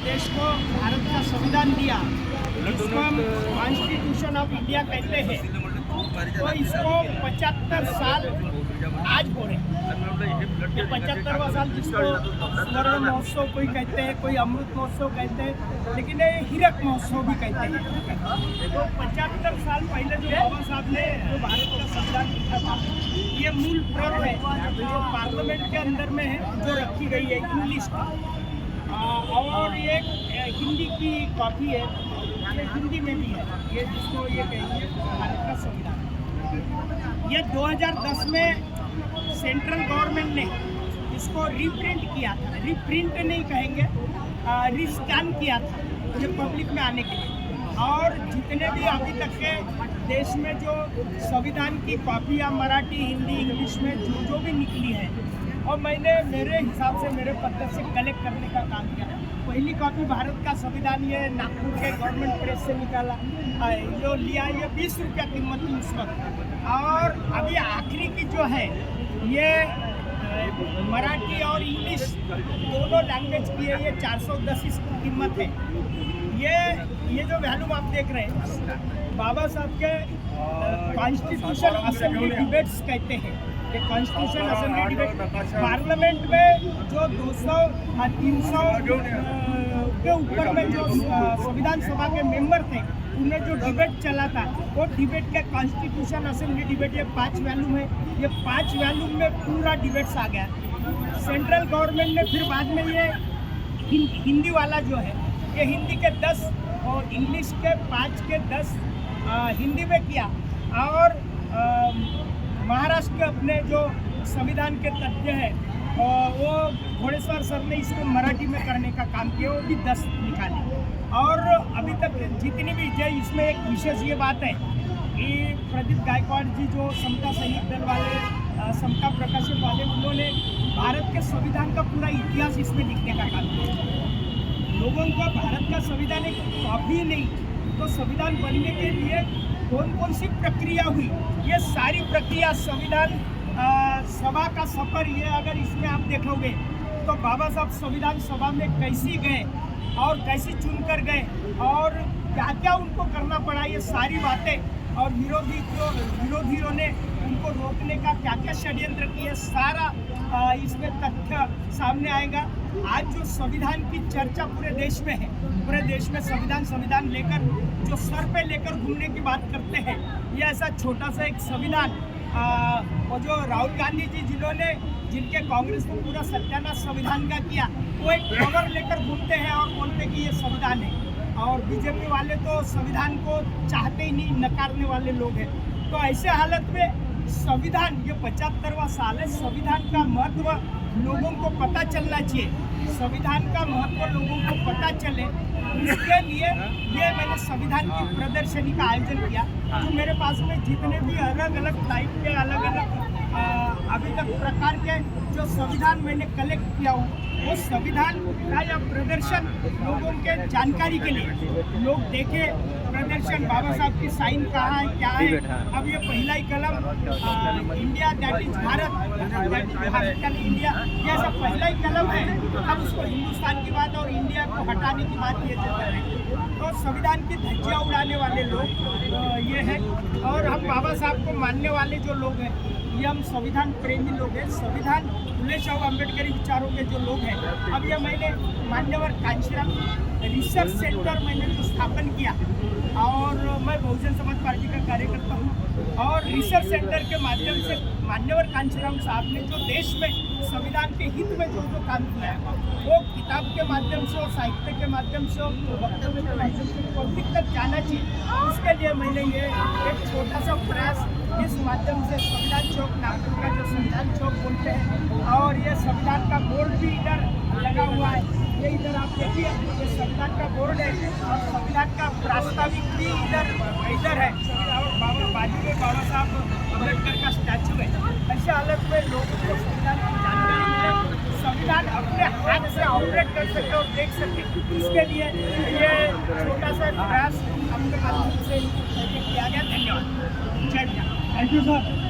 देश को भारत का संविधान दिया, जिसको हम कॉन्स्टिट्यूशन ऑफ इंडिया कहते हैं, तो इसको 75 साल आज हो रहे हैं। 75वां साल जिसको स्वर्ण महोत्सव कोई कहते हैं, कोई अमृत महोत्सव कहते हैं, लेकिन ये हीरक महोत्सव भी कहते हैं। तो 75 साल पहले जो बाबा साहब ने जो भारत का संविधान लिखा था, ये मूल प्रत है जो पार्लियामेंट के अंदर में है, जो रखी गई है इंग्लिश में, और ये हिंदी की कॉपी है, ये हिंदी में भी है, ये जिसको ये कहेंगे भारत का संविधान। ये 2010 में सेंट्रल गवर्नमेंट ने इसको रीप्रिंट किया था, रीप्रिंट नहीं कहेंगे, रिस्कैन किया था ये पब्लिक में आने के लिए। और जितने भी अभी तक के देश में जो संविधान की कॉपियाँ मराठी, हिंदी, इंग्लिश में जो भी निकली है, और मैंने मेरे हिसाब से मेरे पद्धति से कलेक्ट करने का काम किया। पहली कॉपी भारत का संविधान ये नागपुर के गवर्नमेंट प्रेस से निकाला, जो लिया ये 20 रुपया कीमत थी उस वक्त। और अभी आखिरी की जो है ये मराठी और इंग्लिश दोनों लैंग्वेज की है, ये 410 इसकी कीमत है। ये जो वैल्यूम आप देख रहे हैं, बाबा साहब के कॉन्स्टिट्यूशन असेंबली डिबेट्स कहते हैं। ये कॉन्स्टिट्यूशन असेंबली डिबेट पार्लियामेंट में जो 200 300 के ऊपर में जो संविधान सभा के मेंबर थे, उन्हें जो डिबेट चला था, वो डिबेट के कॉन्स्टिट्यूशन असेंबली डिबेट, ये 5 वैल्यूम है। ये 5 वैल्यूम में पूरा डिबेट्स आ गया। सेंट्रल गवर्नमेंट ने फिर बाद में ये हिंदी वाला जो है, ये हिंदी के 10 और इंग्लिश के 5 के 10 हिंदी में किया। और महाराष्ट्र के अपने जो संविधान के तथ्य है, वो घोड़ेश्वर सर ने इसको मराठी में करने का काम किया, वो भी 10 निकाले। और अभी तक जितनी भी इसमें एक विशेष ये बात है कि प्रदीप गायकवाड़ जी जो समता सैनिक दल वाले, समता प्रकाशन वाले, उन्होंने भारत के संविधान का पूरा इतिहास इसमें लिखने का काम किया। लोगों को भारत का संविधान एक कॉपी नहीं, तो संविधान बनने के लिए कौन कौन सी प्रक्रिया हुई, ये सारी प्रक्रिया संविधान सभा का सफ़र, ये अगर इसमें आप देखोगे तो बाबा साहब संविधान सभा में कैसे गए और कैसे चुनकर गए और क्या क्या उनको करना पड़ा, ये सारी बातें, और विरोधियों ने उनको रोकने का क्या क्या षड्यंत्र किए, सारा इसमें तथ्य सामने आएगा। आज जो संविधान की चर्चा पूरे देश में है, पूरे देश में संविधान लेकर जो सर पे लेकर घूमने की बात करते हैं, ये ऐसा छोटा सा एक संविधान, और जो राहुल गांधी जी जिनके कांग्रेस को पूरा सत्यानाश संविधान का किया, वो एक कवर लेकर घूमते हैं और बोलते कि ये संविधान है। और बीजेपी वाले तो संविधान को चाहते ही नहीं, नकारने वाले लोग हैं। तो ऐसे हालत में संविधान, ये 75वां साल है, संविधान का महत्व लोगों को पता चलना चाहिए। संविधान का महत्व लोगों को पता चले, इसके लिए ये मैंने संविधान की प्रदर्शनी का आयोजन किया। जो मेरे पास में जितने भी अलग अलग टाइप के, अलग अलग अभी तक प्रकार के जो संविधान मैंने कलेक्ट किया हूँ, वो संविधान का यह प्रदर्शन लोगों के जानकारी के लिए, लोग देखे प्रदर्शन, बाबा साहब की साइन कहाँ है, क्या है। अब ये पहला ही कलम इंडिया दैट इज भारत का इंडिया, ये ऐसा पहला ही कलम है। अब उसको हिंदुस्तान की बात और इंडिया को हटाने की बात ये कर रहे हैं। तो संविधान की धज्जियाँ उड़ाने वाले लोग ये है, और हम बाबा साहब को मानने वाले जो लोग हैं, ये हम संविधान प्रेमी लोग हैं, संविधान फुले शाह अम्बेडकरी विचारों के जो लोग हैं। अब ये मैंने मान्यवर कांशीराम रिसर्च सेंटर मैंने जो स्थापन किया, और मैं बहुजन समाज पार्टी का कार्यकर्ता हूँ, और रिसर्च सेंटर के माध्यम से मान्यवर कांशीराम साहब ने जो देश में संविधान के हित में जो काम किया है, वो किताब के माध्यम से और साहित्य के माध्यम से और वक्तव्य के माध्यम से पब्लिक तक जाना चाहिए। इसके लिए मैंने ये एक छोटा सा प्रयास इस माध्यम से संविधान चौक, नागपुर का जो संविधान चौक बोलते हैं, और ये संविधान का बोर्ड भी इधर लगा हुआ है, ये इधर आप देखिए, ये संविधान का बोर्ड है, और संविधान का प्रास्ताविक भी इधर है, और बाजू में बाबा साहब अम्बेडकर का स्टैचू है। ऐसे हालत में लोगों को संविधान की जानकारी मिले, संविधान अपने हाथ से ऑपरेट कर सके और देख सके, इसके लिए ये छोटा सा प्रयास अपने माध्यम से किया गया। धन्यवाद। जय भीम। Thank you sir.